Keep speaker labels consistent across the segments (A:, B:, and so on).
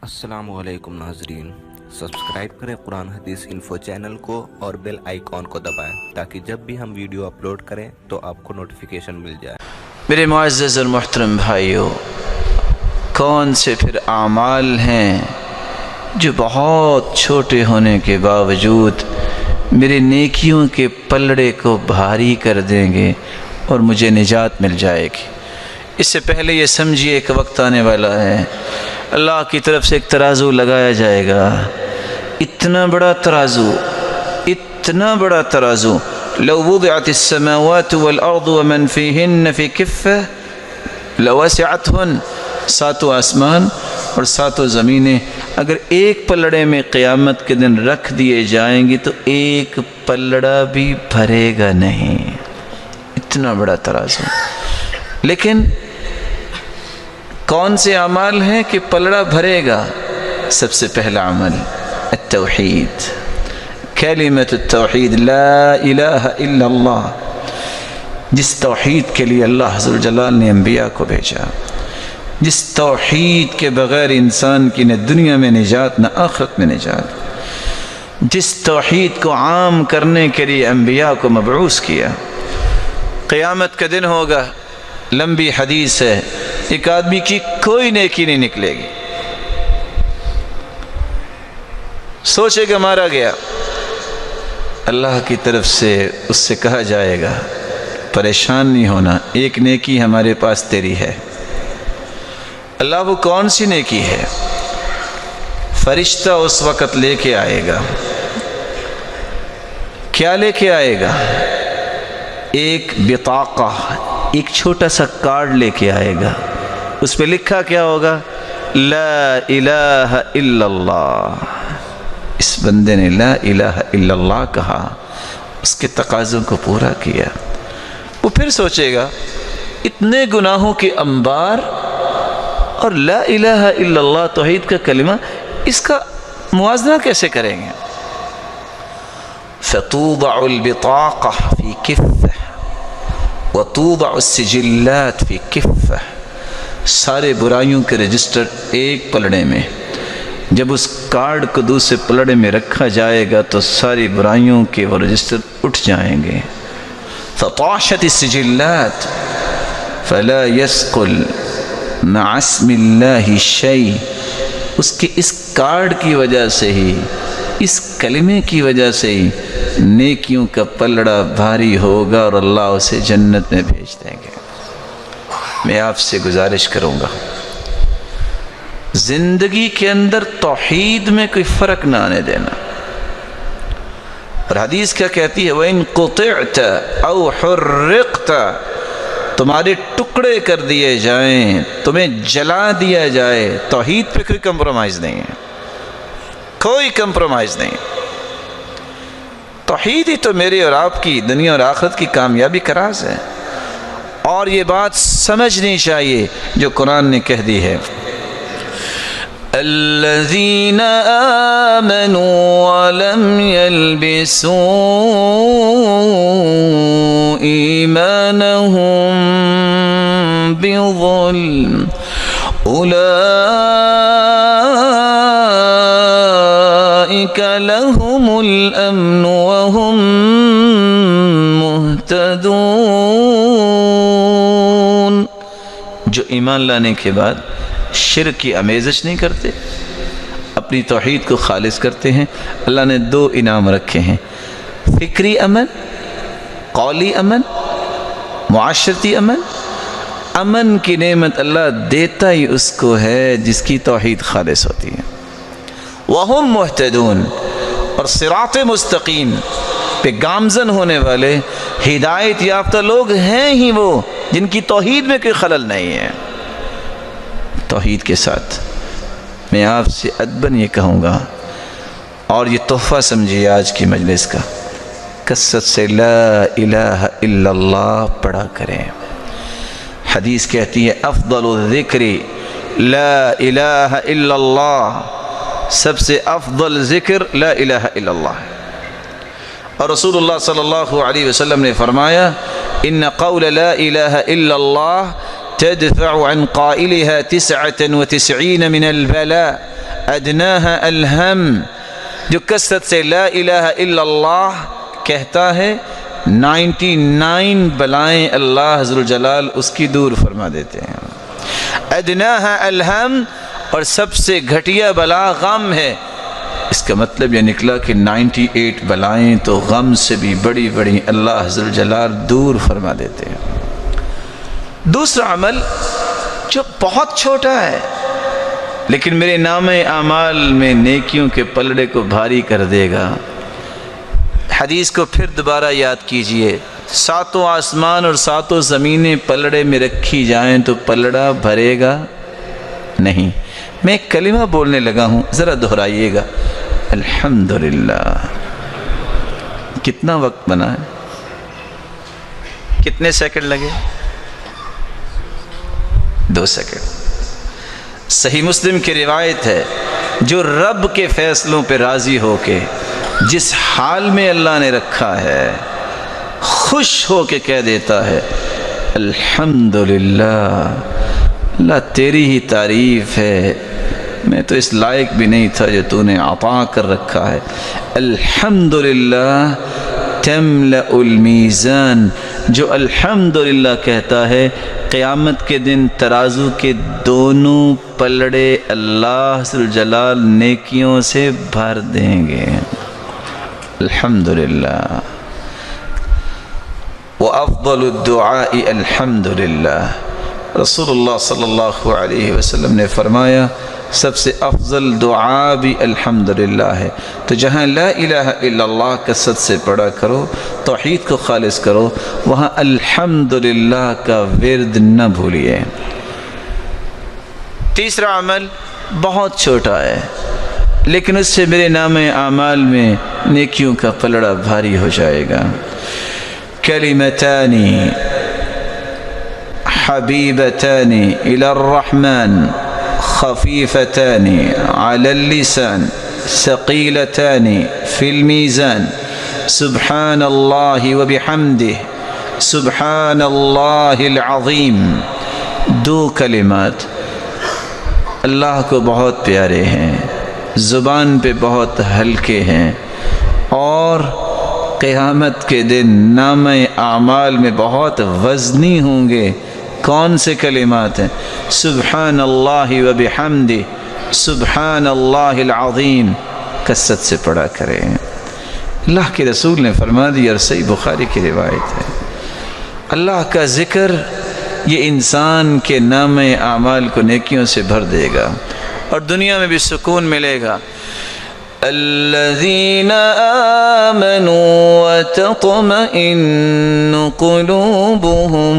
A: السلام علیکم ناظرین، سبسکرائب کریں قرآن حدیث انفو چینل کو اور بیل آئیکن کو دبائیں تاکہ جب بھی ہم ویڈیو اپلوڈ کریں تو آپ کو نوٹیفیکیشن مل جائے۔
B: میرے معزز اور محترم بھائیوں، کون سے پھر اعمال ہیں جو بہت چھوٹے ہونے کے باوجود میرے نیکیوں کے پلڑے کو بھاری کر دیں گے اور مجھے نجات مل جائے گی؟ اس سے پہلے یہ سمجھیے کہ وقت آنے والا ہے، اللہ کی طرف سے ایک ترازو لگایا جائے گا، اتنا بڑا ترازو لو وضعت السماوات والارض ومن فيهن في كفة لوسعتهن، ساتوں آسمان اور ساتوں زمینیں اگر ایک پلڑے میں قیامت کے دن رکھ دیے جائیں گی تو ایک پلڑا بھی بھرے گا نہیں، اتنا بڑا ترازو۔ لیکن کون سے اعمال ہیں کہ پلڑا بھرے گا؟ سب سے پہلا عمل التوحید، کلمۃ التوحید، لا الہ الا اللہ، جس توحید کے لیے اللہ عز و جلال نے انبیاء کو بھیجا، جس توحید کے بغیر انسان کی نہ دنیا میں نجات نہ آخرت میں نجات، جس توحید کو عام کرنے کے لیے انبیاء کو مبعوث کیا۔ قیامت کا دن ہوگا، لمبی حدیث ہے، ایک آدمی کی کوئی نیکی نہیں نکلے گی، سوچے گا مارا گیا، اللہ کی طرف سے اس سے کہا جائے گا پریشان نہیں ہونا، ایک نیکی ہمارے پاس تیری ہے۔ اللہ وہ کون سی نیکی ہے؟ فرشتہ اس وقت لے کے آئے گا، کیا لے کے آئے گا؟ ایک بطاقہ، ایک چھوٹا سا کارڈ لے کے آئے گا، اس پہ لکھا کیا ہوگا؟ لا الہ الا اللہ۔ اس بندے نے لا الہ الا اللہ کہا، اس کے تقاضوں کو پورا کیا۔ وہ پھر سوچے گا اتنے گناہوں کے انبار اور لا الہ الا اللہ توحید کا کلمہ، اس کا موازنہ کیسے کریں گے؟ فتوضع البطاقہ فی کفہ وتوضع السجلات فی کفہ، سارے برائیوں کے رجسٹر ایک پلڑے میں، جب اس کارڈ کو دوسرے پلڑے میں رکھا جائے گا تو ساری برائیوں کے وہ رجسٹر اٹھ جائیں گے۔ فطاشت السجلات فلا يثقل مع اسم اللہ شیء، اس کے اس کارڈ کی وجہ سے ہی، اس کلمے کی وجہ سے ہی نیکیوں کا پلڑا بھاری ہوگا اور اللہ اسے جنت میں بھیج دیں گے۔ میں آپ سے گزارش کروں گا زندگی کے اندر توحید میں کوئی فرق نہ آنے دینا۔ اور حدیث کیا کہتی ہے؟ وَإِن قُطِعْتَ أَوْ حُرِّقْتَ، تمہارے ٹکڑے کر دیے جائیں، تمہیں جلا دیا جائے، توحید پہ کوئی کمپرومائز نہیں ہے، کوئی کمپرومائز نہیں۔ توحید ہی تو میرے اور آپ کی دنیا اور آخرت کی کامیابی کا راز ہے، اور یہ بات سمجھنی چاہیے جو قرآن نے کہہ دی ہے، الذین آمنوا ولم يلبسوا ایمانهم بظلم اولئک لهم الامن وهم مہتدون، جو ایمان لانے کے بعد شرک کی آمیزش نہیں کرتے، اپنی توحید کو خالص کرتے ہیں۔ اللہ نے دو انعام رکھے ہیں، فکری امن، قولی امن، معاشرتی امن۔ امن کی نعمت اللہ دیتا ہی اس کو ہے جس کی توحید خالص ہوتی ہے۔ وَهُمْ مُهْتَدُونَ، اور صراط مستقیم پہ گامزن ہونے والے ہدایت یافتہ لوگ ہیں ہی وہ جن کی توحید میں کوئی خلل نہیں ہے۔ توحید کے ساتھ میں آپ سے ادباً یہ کہوں گا، اور یہ تحفہ سمجھیے آج کی مجلس کا، کثرت سے لا الہ الا اللہ پڑھا کریں۔ حدیث کہتی ہے افضل الذکر لا الہ الا اللہ، سب سے افضل ذکر لا الہ الا اللہ ہے۔ اور رسول اللہ صلی اللہ علیہ وسلم نے فرمایا ان قول لا الہ الا اللہ تدفع عن قائلها 99 من البلاء ادناها الہم، جو کثرت سے لا الہ الا اللہ کہتا ہے 99 بلائیں اللہ عز وجل اس کی دور فرما دیتے ہیں۔ ادناها الہم، اور سب سے گھٹیا بلا غم ہے۔ اس کا مطلب یہ نکلا کہ 98 بلائیں تو غم سے بھی بڑی بڑی اللہ عز وجل دور فرما دیتے ہیں۔ دوسرا عمل جو بہت چھوٹا ہے لیکن میرے نام اعمال میں نیکیوں کے پلڑے کو بھاری کر دے گا۔ حدیث کو پھر دوبارہ یاد کیجئے، 7 آسمان اور 7 زمینیں پلڑے میں رکھی جائیں تو پلڑا بھرے گا نہیں۔ میں ایک کلمہ بولنے لگا ہوں، ذرا دہرائیے گا، الحمدللہ۔ کتنا وقت بنا ہے؟ کتنے سیکنڈ لگے؟ 2 سیکنڈ۔ صحیح مسلم کی روایت ہے، جو رب کے فیصلوں پہ راضی ہو کے جس حال میں اللہ نے رکھا ہے خوش ہو کے کہہ دیتا ہے الحمدللہ، اللہ تیری ہی تعریف ہے، میں تو اس لائق بھی نہیں تھا جو تو نے عطا کر رکھا ہے۔ الحمدللہ تملأ المیزان، جو الحمدللہ کہتا ہے قیامت کے دن ترازو کے دونوں پلڑے اللہ ذوالجلال نیکیوں سے بھر دیں گے۔ الحمدللہ۔ وافضل الدعاء الحمدللہ، رسول اللہ صلی اللہ علیہ وسلم نے فرمایا سب سے افضل دعا بھی الحمدللہ ہے۔ تو جہاں لا الہ الا اللہ کثرت سے پڑھا کرو، توحید کو خالص کرو، وہاں الحمدللہ کا ورد نہ بھولیے۔ تیسرا عمل بہت چھوٹا ہے لیکن اس سے میرے نام اعمال میں نیکیوں کا پلڑا بھاری ہو جائے گا۔ کلمتان حبیبتان الی الرحمن خفیفتان علی اللسان ثقیلتان فی المیزان سبحان اللہ وبحمدہ سبحان اللہ العظیم۔ 2 کلمات اللہ کو بہت پیارے ہیں، زبان پہ بہت ہلکے ہیں، اور قیامت کے دن نام اعمال میں بہت وزنی ہوں گے۔ کون سے کلمات ہیں؟ سبحان اللہ وبحمدہ سبحان اللہ العظیم، کثرت سے پڑھا کریں۔ اللہ کے رسول نے فرما دیا، اور صحیح بخاری کی روایت ہے، اللہ کا ذکر یہ انسان کے نام اعمال کو نیکیوں سے بھر دے گا اور دنیا میں بھی سکون ملے گا۔ الذین آمنوا وتطمئن قلوبهم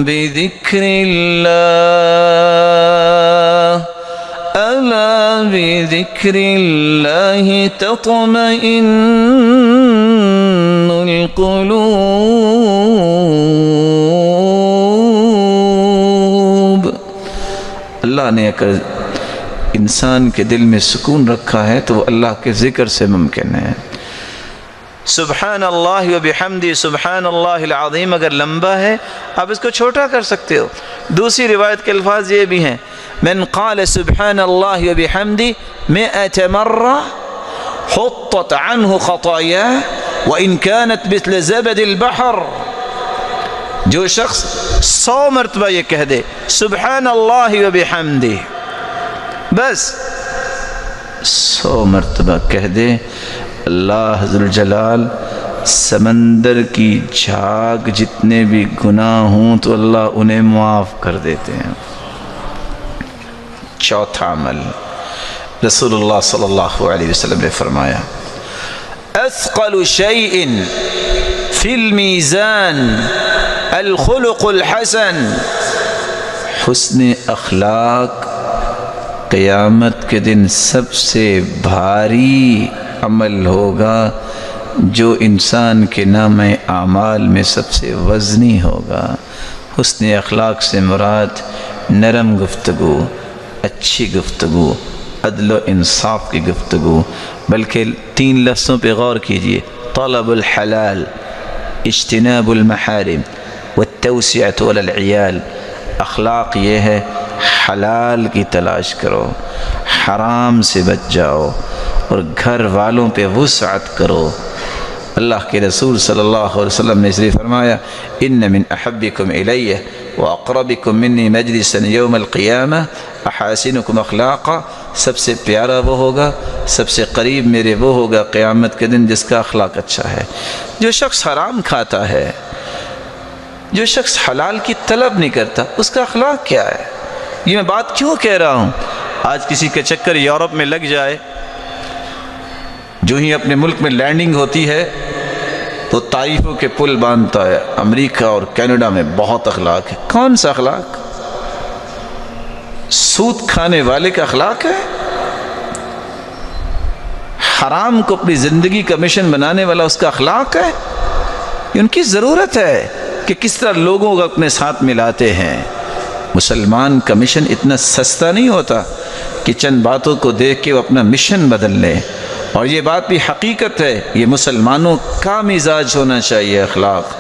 B: بذکر اللہ الا بذکر اللہ تطمئن القلوب۔ اللہ نے اگر انسان کے دل میں سکون رکھا ہے تو وہ اللہ کے ذکر سے ممکن ہے۔ سبحان اللہ وبحمدہ سبحان اللہ العظیم اگر لمبا ہے آپ اس کو چھوٹا کر سکتے ہو۔ دوسری روایت کے الفاظ یہ بھی ہیں، من قال سبحان اللہ وبحمدہ 100 مرہ حطت عنہ خطاياه وإن كانت مثل زبد البحر۔ جو شخص 100 مرتبہ یہ کہہ دے سبحان اللہ وبحمدہ، بس 100 مرتبہ کہہ دے، اللہ ذوالجلال سمندر کی جھاگ جتنے بھی گناہ ہوں تو اللہ انہیں معاف کر دیتے ہیں۔ چوتھا عمل، رسول اللہ صلی اللہ علیہ وسلم نے فرمایا اثقل شیء فی المیزان الخلق الحسن۔ حسن اخلاق قیامت کے دن سب سے بھاری عمل ہوگا جو انسان کے نام اعمال میں سب سے وزنی ہوگا۔ حسن اخلاق سے مراد نرم گفتگو، اچھی گفتگو، عدل و انصاف کی گفتگو، بلکہ 3 لفظوں پہ غور کیجئے، طلب الحلال، اجتناب المحارم، والتوسعة علی العیال۔ اخلاق یہ ہے حلال کی تلاش کرو، حرام سے بچ جاؤ، اور گھر والوں پہ وسعت کرو۔ اللہ کے رسول صلی اللہ علیہ وسلم نے اس لیے فرمایا ان من احبکم الی واقربکم منی مجلسا یوم القیامہ احاسنکم اخلاقا، سب سے پیارا وہ ہوگا، سب سے قریب میرے وہ ہوگا قیامت کے دن جس کا اخلاق اچھا ہے۔ جو شخص حرام کھاتا ہے، جو شخص حلال کی طلب نہیں کرتا، اس کا اخلاق کیا ہے؟ یہ میں بات کیوں کہہ رہا ہوں؟ آج کسی کا چکر یورپ میں لگ جائے، جو ہی اپنے ملک میں لینڈنگ ہوتی ہے تو طائفوں کے پل باندھتا ہے۔ امریکہ اور کینیڈا میں بہت اخلاق ہے۔ کون سا اخلاق؟ سود کھانے والے کا اخلاق ہے؟ حرام کو اپنی زندگی کا مشن بنانے والا اس کا اخلاق ہے؟ ان کی ضرورت ہے کہ کس طرح لوگوں کو اپنے ساتھ ملاتے ہیں۔ مسلمان کا مشن اتنا سستا نہیں ہوتا کہ چند باتوں کو دیکھ کے وہ اپنا مشن بدل لے، اور یہ بات بھی حقیقت ہے، یہ مسلمانوں کا مزاج ہونا چاہیے اخلاق،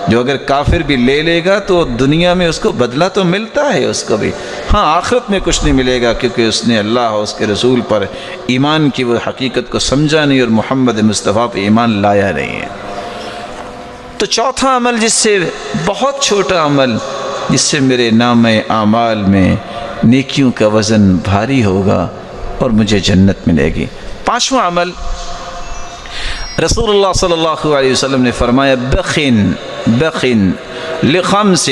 B: جو اگر کافر بھی لے لے گا تو دنیا میں اس کو بدلہ تو ملتا ہے اس کو بھی، ہاں آخرت میں کچھ نہیں ملے گا، کیونکہ اس نے اللہ اور اس کے رسول پر ایمان کی وہ حقیقت کو سمجھا نہیں اور محمد مصطفیٰ پہ ایمان لایا نہیں ہے۔ تو چوتھا عمل، جس سے بہت چھوٹا عمل، جس سے میرے نامہ اعمال میں نیکیوں کا وزن بھاری ہوگا اور مجھے جنت ملے گی۔ پانچواں عمل، رسول اللہ صلی اللہ علیہ وسلم نے فرمایا بخن لخمس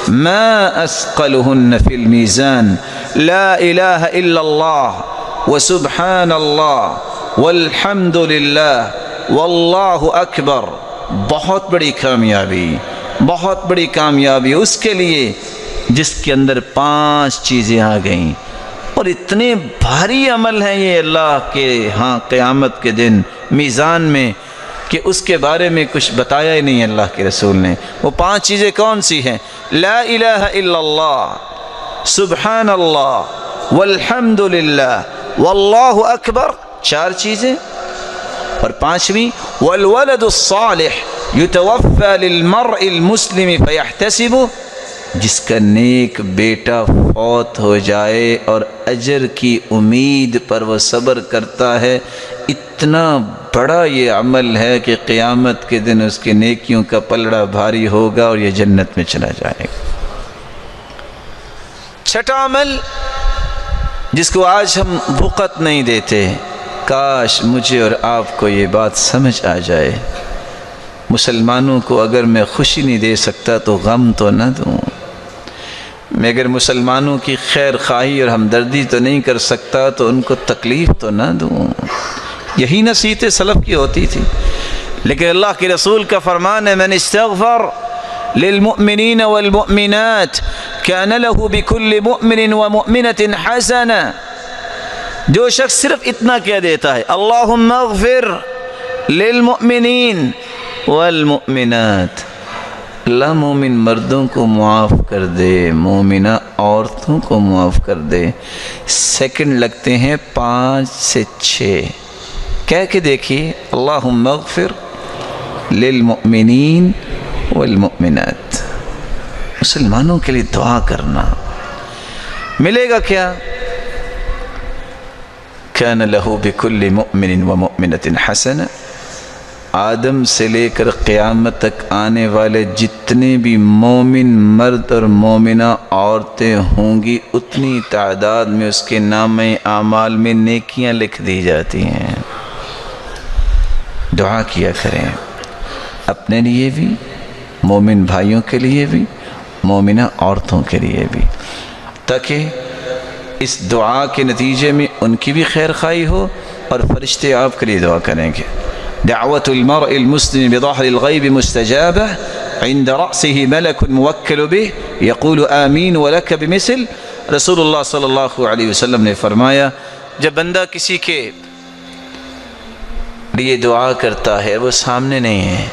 B: ما اسقلهن فی المیزان لا الہ الا اللہ وسبحان اللہ والحمد للہ واللہ اکبر۔ بہت بڑی کامیابی، بہت بڑی کامیابی اس کے لیے جس کے اندر 5 چیزیں آ گئیں، اور اتنے بھاری عمل ہیں یہ اللہ کے ہاں قیامت کے دن میزان میں کہ اس کے بارے میں کچھ بتایا ہی نہیں اللہ کے رسول نے۔ وہ 5 چیزیں کون سی ہیں؟ لا الہ الا اللہ، سبحان اللہ، والحمد للہ، واللہ اکبر، 4 چیزیں، اور 5ویں والولد الصالح یتوفى للمرء المسلم فیحتسب، جس کا نیک بیٹا فوت ہو جائے اور اجر کی امید پر وہ صبر کرتا ہے۔ اتنا بڑا یہ عمل ہے کہ قیامت کے دن اس کے نیکیوں کا پلڑا بھاری ہوگا اور یہ جنت میں چلا جائے گا۔ چھٹا عمل جس کو آج ہم وقت نہیں دیتے، کاش مجھے اور آپ کو یہ بات سمجھ آ جائے۔ مسلمانوں کو اگر میں خوشی نہیں دے سکتا تو غم تو نہ دوں، میں اگر مسلمانوں کی خیر خواہی اور ہمدردی تو نہیں کر سکتا تو ان کو تکلیف تو نہ دوں۔ یہی نصیحت سلف کی ہوتی تھی، لیکن اللہ کے رسول کا فرمان ہے من استغفر للمؤمنین والمؤمنات کان له بكل مؤمن ومؤمنة حسنہ۔ جو شخص صرف اتنا کہہ دیتا ہے اللہم اغفر للمؤمنین والمؤمنات، اللہ مومن مردوں کو معاف کر دے، مومنہ عورتوں کو معاف کر دے، سیکنڈ لگتے ہیں 5 سے 6، کہہ کے دیکھیے اللہم اغفر للمؤمنین والمؤمنات۔ مسلمانوں کے لیے دعا کرنا، ملے گا کیا؟ کان لہ بکل مؤمن ومؤمنۃ حسنہ، آدم سے لے کر قیامت تک آنے والے جتنے بھی مومن مرد اور مومنہ عورتیں ہوں گی، اتنی تعداد میں اس کے نامہ اعمال میں نیکیاں لکھ دی جاتی ہیں۔ دعا کیا کریں، اپنے لیے بھی، مومن بھائیوں کے لیے بھی، مومنہ عورتوں کے لیے بھی، تاکہ اس دعا کے نتیجے میں ان کی بھی خیر خواہی ہو اور فرشتے آپ کے لیے دعا کریں گے۔ دعوت المرء المسلم بظهر الغیب مستجابہ عند رأسه ملک موکل به یقول آمین ولک بمثل۔ رسول اللہ صلی اللہ علیہ وسلم نے فرمایا جب بندہ کسی کے لیے دعا کرتا ہے، وہ سامنے نہیں ہے،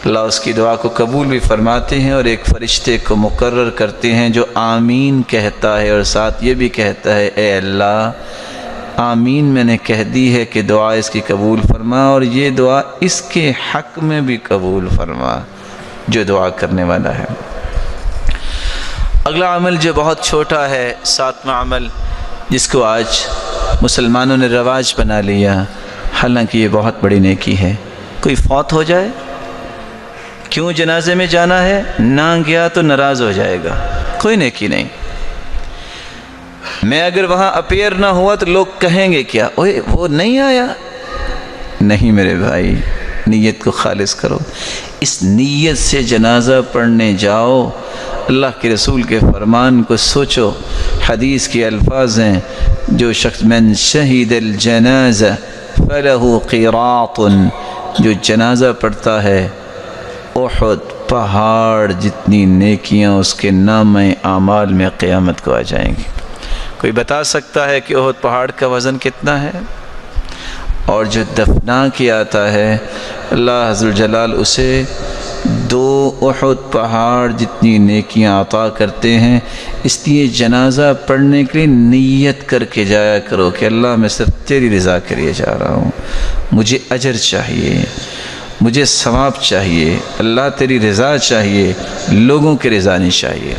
B: اللہ اس کی دعا کو قبول بھی فرماتے ہیں اور ایک فرشتے کو مقرر کرتے ہیں جو آمین کہتا ہے اور ساتھ یہ بھی کہتا ہے اے اللہ آمین میں نے کہہ دی ہے کہ دعا اس کی قبول فرما، اور یہ دعا اس کے حق میں بھی قبول فرما جو دعا کرنے والا ہے۔ اگلا عمل جو بہت چھوٹا ہے، 7واں عمل، جس کو آج مسلمانوں نے رواج بنا لیا، حالانکہ یہ بہت بڑی نیکی ہے۔ کوئی فوت ہو جائے، کیوں جنازے میں جانا ہے؟ نہ گیا تو ناراض ہو جائے گا، کوئی نیکی نہیں۔ میں اگر وہاں اپیئر نہ ہوا تو لوگ کہیں گے کیا، اوے وہ نہیں آیا۔ نہیں میرے بھائی، نیت کو خالص کرو، اس نیت سے جنازہ پڑھنے جاؤ، اللہ کے رسول کے فرمان کو سوچو۔ حدیث کے الفاظ ہیں، جو شخص من شہید الجنازہ فلہ قیراط، جو جنازہ پڑھتا ہے احد پہاڑ جتنی نیکیاں اس کے نامہ اعمال میں قیامت کو آ جائیں گی۔ کوئی بتا سکتا ہے کہ احد پہاڑ کا وزن کتنا ہے؟ اور جو دفنا کیا آتا ہے، اللہ عز و جلال اسے 2 احد پہاڑ جتنی نیکیاں عطا کرتے ہیں۔ اس لیے جنازہ پڑھنے کے لیے نیت کر کے جایا کرو کہ اللہ میں صرف تیری رضا کے لیے جا رہا ہوں، مجھے اجر چاہیے، مجھے ثواب چاہیے، اللہ تیری رضا چاہیے، لوگوں کی رضا نہیں چاہیے۔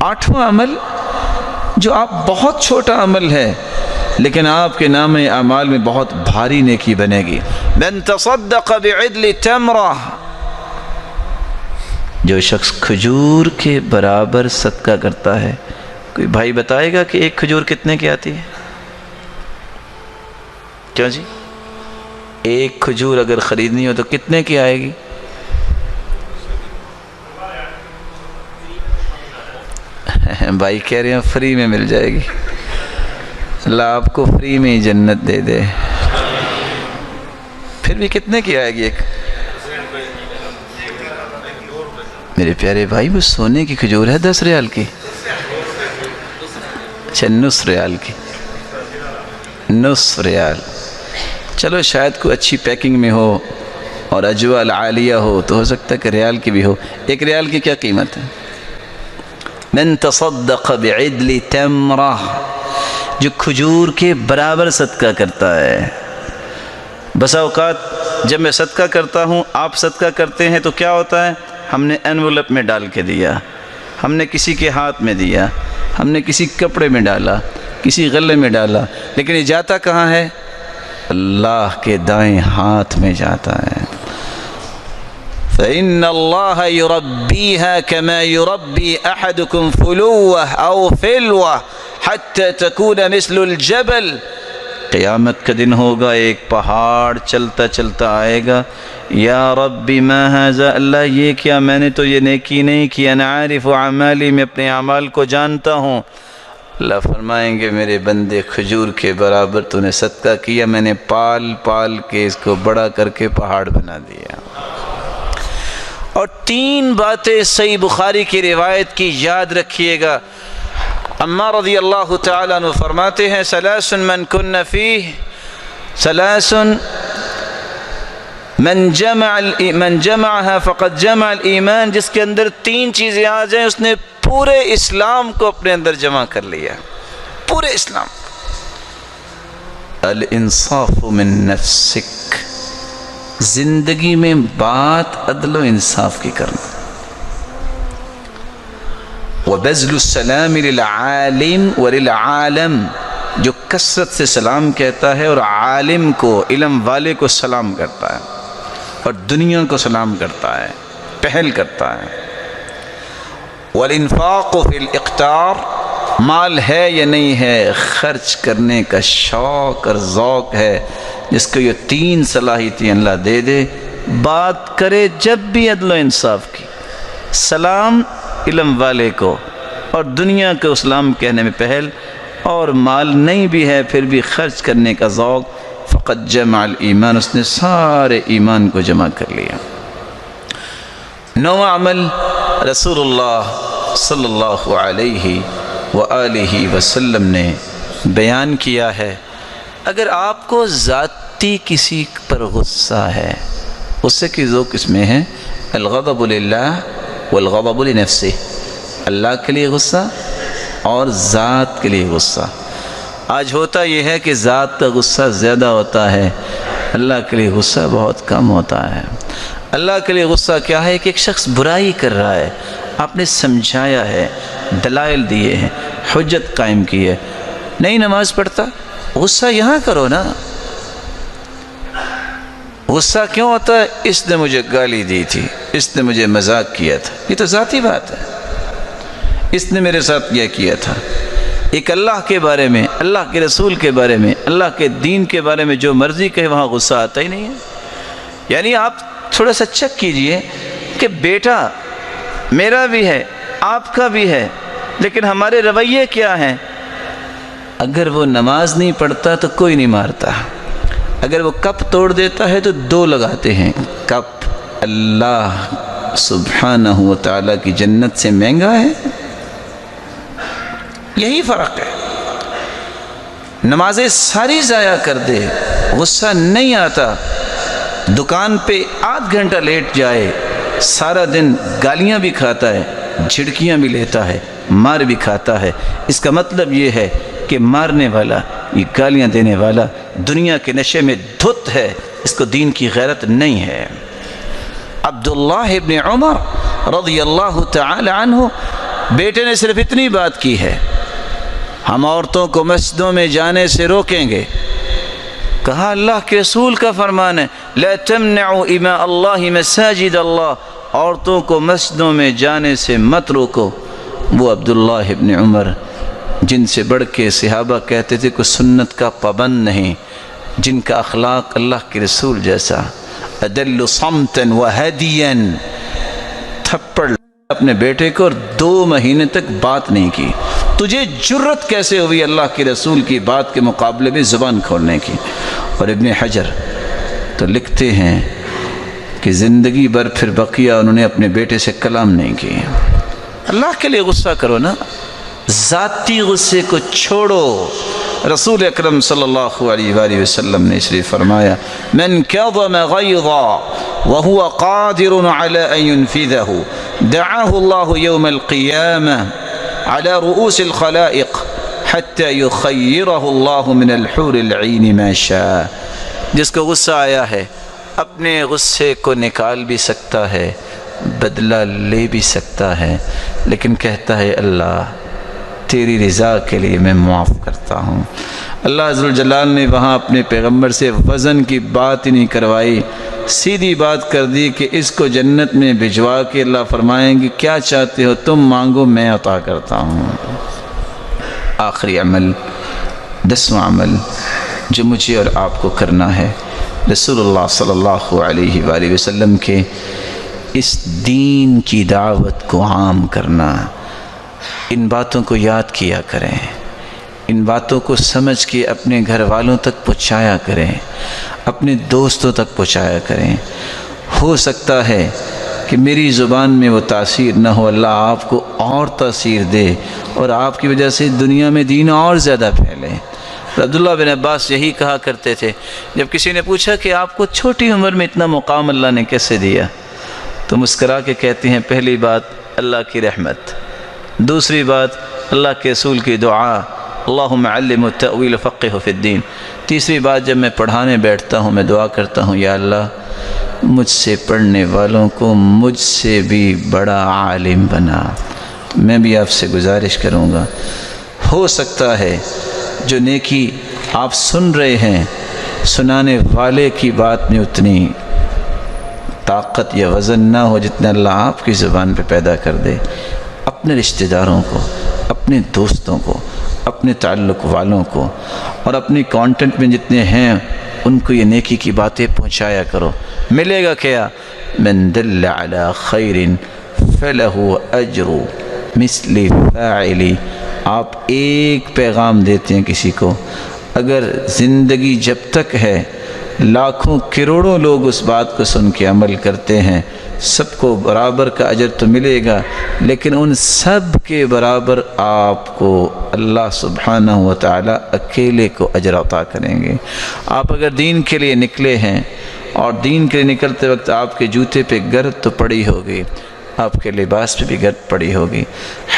B: 8واں عمل جو آپ بہت چھوٹا عمل ہے لیکن آپ کے نام اعمال میں بہت بھاری نیکی بنے گی، من تصدق بعدل تمرہ، جو شخص کھجور کے برابر صدقہ کرتا ہے۔ کوئی بھائی بتائے گا کہ ایک کھجور کتنے کی آتی ہے؟ کیوں جی؟ ایک کھجور اگر خریدنی ہو تو کتنے کی آئے گی؟ بھائی کہہ رہے ہیں فری میں مل جائے گی، اللہ آپ کو فری میں ہی جنت دے دے۔ پھر بھی کتنے کی آئے گی ایک؟ میرے پیارے بھائی وہ سونے کی کھجور ہے 10 ریال کی، اچھا 9 ریال کی، 9 ریال۔ چلو شاید کوئی اچھی پیکنگ میں ہو اور اجوال عالیہ ہو تو ہو سکتا ہے کہ ریال کی بھی ہو۔ 1 ریال کی کیا قیمت ہے؟ من تصدق بعدل تمرہ، جو کھجور کے برابر صدقہ کرتا ہے۔ بسا اوقات جب میں صدقہ کرتا ہوں، آپ صدقہ کرتے ہیں تو کیا ہوتا ہے؟ ہم نے انویلپ میں ڈال کے دیا، ہم نے کسی کے ہاتھ میں دیا، ہم نے کسی کپڑے میں ڈالا، کسی غلے میں ڈالا، لیکن یہ جاتا کہاں ہے؟ اللہ کے دائیں ہاتھ میں جاتا ہے۔ فَإِنَّ اللَّهَ يُرَبِّيهَا كَمَا يُرَبِّي أَحَدُكُمْ فُلُوَّةً أَوْ فِلْوَةً حَتَّى تَكُونَ مِثْلُ الْجَبَلِ۔ قیامت کا دن ہوگا، ایک پہاڑ چلتا چلتا آئے گا، یا ربی ما ھذا، اللہ یہ کیا، میں نے تو یہ نیکی نہیں کی، انا عارف اعمالی، میں اپنے اعمال کو جانتا ہوں۔ اللہ فرمائیں گے میرے بندے کھجور کے برابر تو نے صدقہ کیا، میں نے پال پال کے اس کو بڑا کر کے پہاڑ بنا دیا۔ اور 3 باتیں صحیح بخاری کی روایت کی یاد رکھیے گا۔ عمار رضی اللہ تعالیٰ عنہ فرماتے ہیں، ثلاث من کن فیہ، ثلاث من جمعها فقد جمع الایمان، جس کے اندر 3 چیزیں آ جائیں اس نے پورے اسلام کو اپنے اندر جمع کر لیا، پورے اسلام۔ الانصاف من نفسک، زندگی میں بات عدل و انصاف کی کرنا، وبذل السلام للعالم وللعالم، جو کثرت سے سلام کہتا ہے اور عالم کو، علم والے کو سلام کرتا ہے اور دنیا کو سلام کرتا ہے، پہل کرتا ہے۔ والانفاق فی الاقتار، مال ہے یا نہیں ہے، خرچ کرنے کا شوق اور ذوق ہے، جس کو یہ 3 صلاحیتیں اللہ دے دے، بات کرے جب بھی عدل و انصاف کی، سلام علم والے کو اور دنیا کو اسلام کہنے میں پہل، اور مال نہیں بھی ہے پھر بھی خرچ کرنے کا ذوق، فقد جمع الایمان، اس نے سارے ایمان کو جمع کر لیا۔ 9واں عمل رسول اللہ صلی اللہ علیہ وآلہ وسلم نے بیان کیا ہے، اگر آپ کو ذاتی کسی پر غصہ ہے، غصے کی 2 قسمیں ہیں، الغضب للہ والغضب لنفسہ، اللہ کے لیے غصہ اور ذات کے لیے غصہ۔ آج ہوتا یہ ہے کہ ذات کا غصہ زیادہ ہوتا ہے، اللہ کے لیے غصہ بہت کم ہوتا ہے۔ اللہ کے لیے غصہ کیا ہے کہ ایک شخص برائی کر رہا ہے، آپ نے سمجھایا ہے، دلائل دیے ہیں، حجت قائم کی ہے، نہیں نماز پڑھتا، غصہ یہاں کرو نا۔ غصہ کیوں ہوتا ہے؟ اس نے مجھے گالی دی تھی، اس نے مجھے مذاق کیا تھا، یہ تو ذاتی بات ہے، اس نے میرے ساتھ یہ کیا تھا۔ ایک اللہ کے بارے میں، اللہ کے رسول کے بارے میں، اللہ کے دین کے بارے میں جو مرضی کہے وہاں غصہ آتا ہی نہیں ہے۔ یعنی آپ تھوڑا سا چیک کیجئے کہ بیٹا میرا بھی ہے، آپ کا بھی ہے، لیکن ہمارے رویے کیا ہیں؟ اگر وہ نماز نہیں پڑھتا تو کوئی نہیں مارتا، اگر وہ کپ توڑ دیتا ہے تو 2 لگاتے ہیں۔ کپ اللہ سبحانہ و تعالیٰ کی جنت سے مہنگا ہے، یہی فرق ہے۔ نمازیں ساری ضائع کر دے، غصہ نہیں آتا، دکان پہ آدھ گھنٹہ لیٹ جائے، سارا دن گالیاں بھی کھاتا ہے، جھڑکیاں بھی لیتا ہے، مار بھی کھاتا ہے، اس کا مطلب یہ ہے کہ مارنے والا، یہ گالیاں دینے والا دنیا کے نشے میں دھت ہے، اس کو دین کی غیرت نہیں ہے۔ عبداللہ ابن عمر رضی اللہ تعالی عنہ بیٹے نے صرف اتنی بات کی ہے، ہم عورتوں کو مسجدوں میں جانے سے روکیں گے۔ کہا اللہ کے رسول کا فرمان ہے، لا تمنعوا اماء اللہ مساجد اللہ، عورتوں کو مسجدوں میں جانے سے مت روکو۔ وہ عبداللہ ابن عمر جن سے بڑھ کے صحابہ کہتے تھے کوئی سنت کا پابند نہیں، جن کا اخلاق اللہ کے رسول جیسا، ادل صمتا وہدیا، تھپڑ اپنے بیٹے کو اور 2 مہینے تک بات نہیں کی۔ تجھے جرت کیسے ہوئی اللہ کے رسول کی بات کے مقابلے میں زبان کھولنے کی؟ اور ابن حجر تو لکھتے ہیں کہ زندگی بھر پھر بقیہ انہوں نے اپنے بیٹے سے کلام نہیں کی۔ اللہ کے لیے غصہ کرو نا، ذاتی غصے کو چھوڑو۔ رسول اکرم صلی اللہ علیہ وآلہ وسلم نے اس لیے فرمایا، من کظم غیظا وهو قادر على ان ينفذه دعاه الله يوم القيامة على رؤوس الخلائق حتى يخيره الله من الحور العين ما شاء۔ جس کو غصہ آیا ہے اپنے غصے کو نکال بھی سکتا ہے، بدلہ لے بھی سکتا ہے، لیکن کہتا ہے اللہ تیری رضا کے لیے میں معاف کرتا ہوں۔ اللہ عز و جلال نے وہاں اپنے پیغمبر سے وزن کی بات ہی نہیں کروائی، سیدھی بات کر دی کہ اس کو جنت میں بھجوا کے اللہ فرمائیں گے کیا چاہتے ہو تم مانگو میں عطا کرتا ہوں۔ آخری عمل، 10واں عمل جو مجھے اور آپ کو کرنا ہے، رسول اللہ صلی اللہ علیہ وآلہ وسلم کے اس دین کی دعوت کو عام کرنا۔ ان باتوں کو یاد کیا کریں، ان باتوں کو سمجھ کے اپنے گھر والوں تک پہنچایا کریں، اپنے دوستوں تک پہنچایا کریں۔ ہو سکتا ہے کہ میری زبان میں وہ تاثیر نہ ہو، اللہ آپ کو اور تاثیر دے اور آپ کی وجہ سے دنیا میں دین اور زیادہ پھیلے۔ عبداللہ بن عباس یہی کہا کرتے تھے، جب کسی نے پوچھا کہ آپ کو چھوٹی عمر میں اتنا مقام اللہ نے کیسے دیا، تو مسکرا کے کہتے ہیں پہلی بات اللہ کی رحمت، دوسری بات اللہ کے رسول کی دعا، اللہم علم التأویل فقہ فی الدین، تیسری بات جب میں پڑھانے بیٹھتا ہوں میں دعا کرتا ہوں یا اللہ مجھ سے پڑھنے والوں کو مجھ سے بھی بڑا عالم بنا۔ میں بھی آپ سے گزارش کروں گا، ہو سکتا ہے جو نیکی آپ سن رہے ہیں سنانے والے کی بات میں اتنی طاقت یا وزن نہ ہو جتنا اللہ آپ کی زبان پہ پیدا کر دے۔ اپنے رشتہ داروں کو، اپنے دوستوں کو، اپنے تعلق والوں کو اور اپنی کانٹینٹ میں جتنے ہیں ان کو یہ نیکی کی باتیں پہنچایا کرو۔ ملے گا کیا؟ من دل علی خیر فلہ اجر مثل فاعلی۔ آپ ایک پیغام دیتے ہیں کسی کو، اگر زندگی جب تک ہے لاکھوں کروڑوں لوگ اس بات کو سن کے عمل کرتے ہیں، سب کو برابر کا اجر تو ملے گا، لیکن ان سب کے برابر آپ کو اللہ سبحانہ و تعالی اکیلے کو اجر عطا کریں گے۔ آپ اگر دین کے لیے نکلے ہیں اور دین کے لیے نکلتے وقت آپ کے جوتے پہ گرد تو پڑی ہوگی، آپ کے لباس پہ بھی گرد پڑی ہوگی۔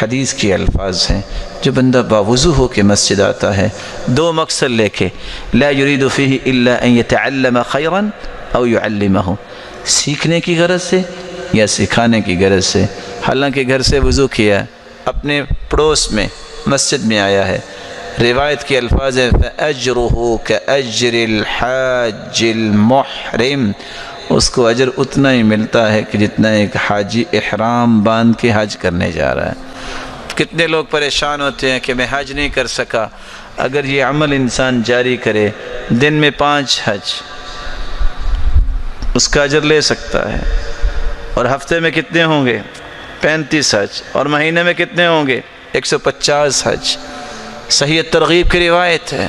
B: حدیث کے الفاظ ہیں، جو بندہ باوضو ہو کے مسجد آتا ہے 2 مقصد لے کے، لا يريد فيه الا ان يتعلم خيرا او يعلمه، سیکھنے کی غرض سے یا سکھانے کی غرض سے، حالانکہ گھر سے وضو کیا، اپنے پڑوس میں مسجد میں آیا ہے، روایت کے الفاظ ہیں فَأَجْرُهُ كَأَجْرِ الْحَاجِّ الْمُحْرِمِ، اس کو اجر اتنا ہی ملتا ہے کہ جتنا ایک حاجی احرام باندھ کے حج کرنے جا رہا ہے۔ کتنے لوگ پریشان ہوتے ہیں کہ میں حج نہیں کر سکا۔ اگر یہ عمل انسان جاری کرے، دن میں 5 حج، اس کا اجر لے سکتا ہے، اور ہفتے میں کتنے ہوں گے؟ 35 حج، اور مہینے میں کتنے ہوں گے؟ 150 حج۔ صحیح ترغیب کی روایت ہے۔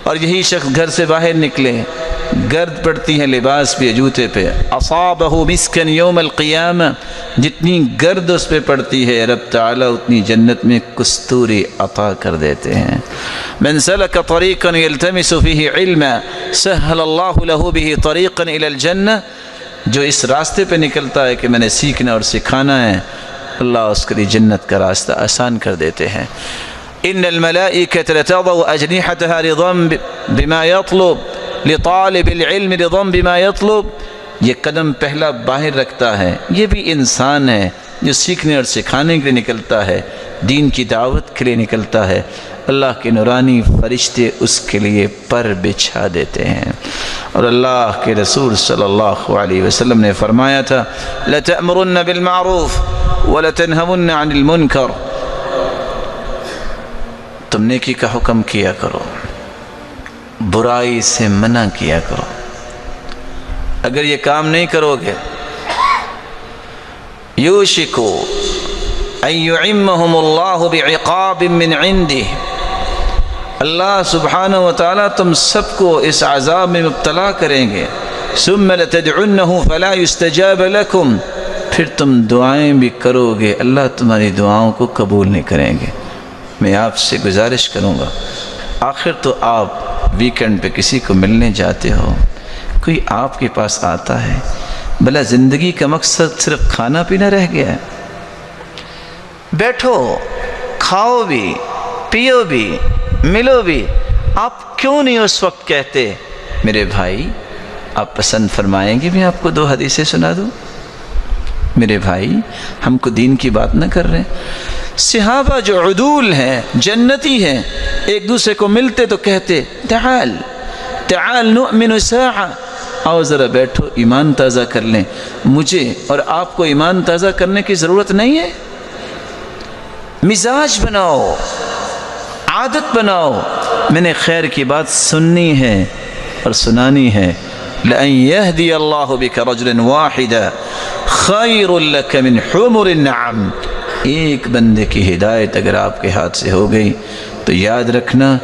B: اور یہی شخص گھر سے باہر نکلے، گرد پڑتی ہے لباس پہ، جوتے پہ، اصابہ مسکن یوم القیامہ، جتنی گرد اس پہ پڑتی ہے رب تعالیٰ اتنی جنت میں کستوری عطا کر دیتے ہیں۔ من سلک طریقا یلتمس فیہ علما سہل اللہ لہ بہ طریقا الی الجنہ، جو اس راستے پہ نکلتا ہے کہ میں نے سیکھنا اور سکھانا ہے، اللہ اس کے لیے جنت کا راستہ آسان کر دیتے ہیں۔ ان الملائکۃ لتضع اجنحتها رضا بما يطلب لطالب العلم رضا بما يطلب، یہ قدم پہلا باہر رکھتا ہے، یہ بھی انسان ہے جو سیکھنے اور سکھانے کے لیے نکلتا ہے، دین کی دعوت کے لیے نکلتا ہے، اللہ کے نورانی فرشتے اس کے لیے پر بچھا دیتے ہیں۔ اور اللہ کے رسول صلی اللہ علیہ وسلم نے فرمایا تھا لَتَأْمُرُنَّ بِالْمَعْرُوفِ وَلَتَنْهَوُنَّ عَنِ الْمُنْكَرِ، تم نیکی کا حکم کیا کرو، برائی سے منع کیا کرو۔ اگر یہ کام نہیں کرو گے یوشک ان یعمہم اللہ بعقاب من عندہ، اللہ سبحانہ وتعالی تم سب کو اس عذاب میں مبتلا کریں گے۔ ثم لتدعنہ فلا یستجاب لکم، پھر تم دعائیں بھی کرو گے، اللہ تمہاری دعاؤں کو قبول نہیں کریں گے۔ میں آپ سے گزارش کروں گا، آخر تو آپ ویکنڈ پہ کسی کو ملنے جاتے ہو، کوئی آپ کے پاس آتا ہے، بھلا زندگی کا مقصد صرف کھانا پینا رہ گیا ہے؟ بیٹھو، کھاؤ بھی، پیو بھی، ملو بھی، آپ کیوں نہیں اس وقت کہتے میرے بھائی آپ پسند فرمائیں گے میں آپ کو 2 حدیثیں سنا دوں؟ میرے بھائی ہم کو دین کی بات نہ کر رہے ہیں۔ صحابہ جو عدول ہیں، جنتی ہیں، ایک دوسرے کو ملتے تو کہتے تعال تعال نؤمن ساعہ، آؤ ذرا بیٹھو ایمان تازہ کر لیں۔ مجھے اور آپ کو ایمان تازہ کرنے کی ضرورت نہیں ہے، مزاج بناؤ، عادت بناؤ، میں نے خیر کی بات سننی ہے اور سنانی ہے۔ لَأَن يَهْدِيَ اللَّهُ بِكَ رَجُلًا وَاحِدًا خَيْرٌ لَكَ مِنْ حُمُرِ النَّعَمِ، ایک بندے کی ہدایت اگر آپ کے ہاتھ سے ہو گئی تو یاد رکھنا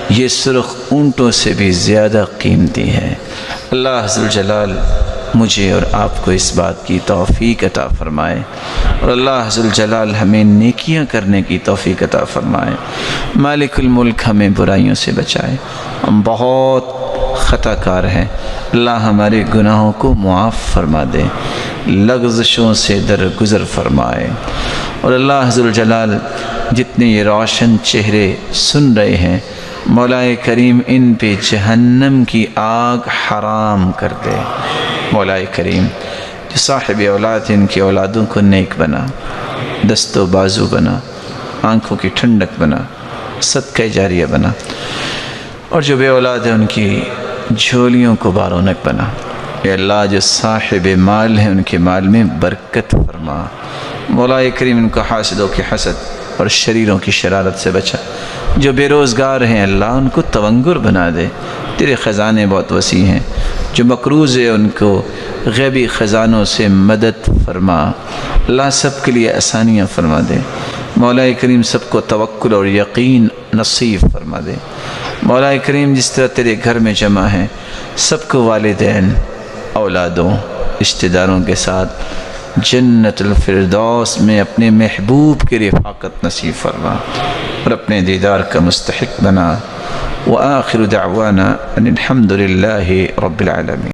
B: یہ سرخ اونٹوں سے بھی زیادہ قیمتی ہے۔ اللہ ذوالجلال مجھے اور آپ کو اس بات کی توفیق عطا فرمائے، اور اللہ ذوالجلال ہمیں نیکیاں کرنے کی توفیق عطا فرمائے۔ مالک الملک ہمیں برائیوں سے بچائے، ہم بہت خطا کار ہیں، اللہ ہمارے گناہوں کو معاف فرما دے، لغزشوں سے درگزر فرمائے۔ اور اللہ ذوالجلال جتنے یہ روشن چہرے سن رہے ہیں، مولا کریم ان پہ جہنم کی آگ حرام کر دے۔ مولا کریم جو صاحب اولاد ان کی اولادوں کو نیک بنا، دست و بازو بنا، آنکھوں کی ٹھنڈک بنا، صدقہ جاریہ بنا، اور جو بے اولاد ہیں ان کی جھولیوں کو بارونق بنا۔ اے اللہ جو صاحب مال ہیں ان کے مال میں برکت فرما۔ مولا کریم ان کو حاسدوں کی حسد اور شریروں کی شرارت سے بچا۔ جو بے روزگار ہیں اللہ ان کو تونگر بنا دے، تیرے خزانے بہت وسیع ہیں۔ جو مقروض ہے ان کو غیبی خزانوں سے مدد فرما، اللہ سب کے لیے آسانیاں فرما دے۔ مولا کریم سب کو توکل اور یقین نصیب فرما دے۔ مولا کریم جس طرح تیرے گھر میں جمع ہیں سب کو والدین، اولادوں، رشتہ داروں کے ساتھ جنت الفردوس میں اپنے محبوب کی رفاقت نصیب فرما اور اپنے دیدار کا مستحق بنا۔ وآخر دعوانا ان الحمد للہ رب العالمین۔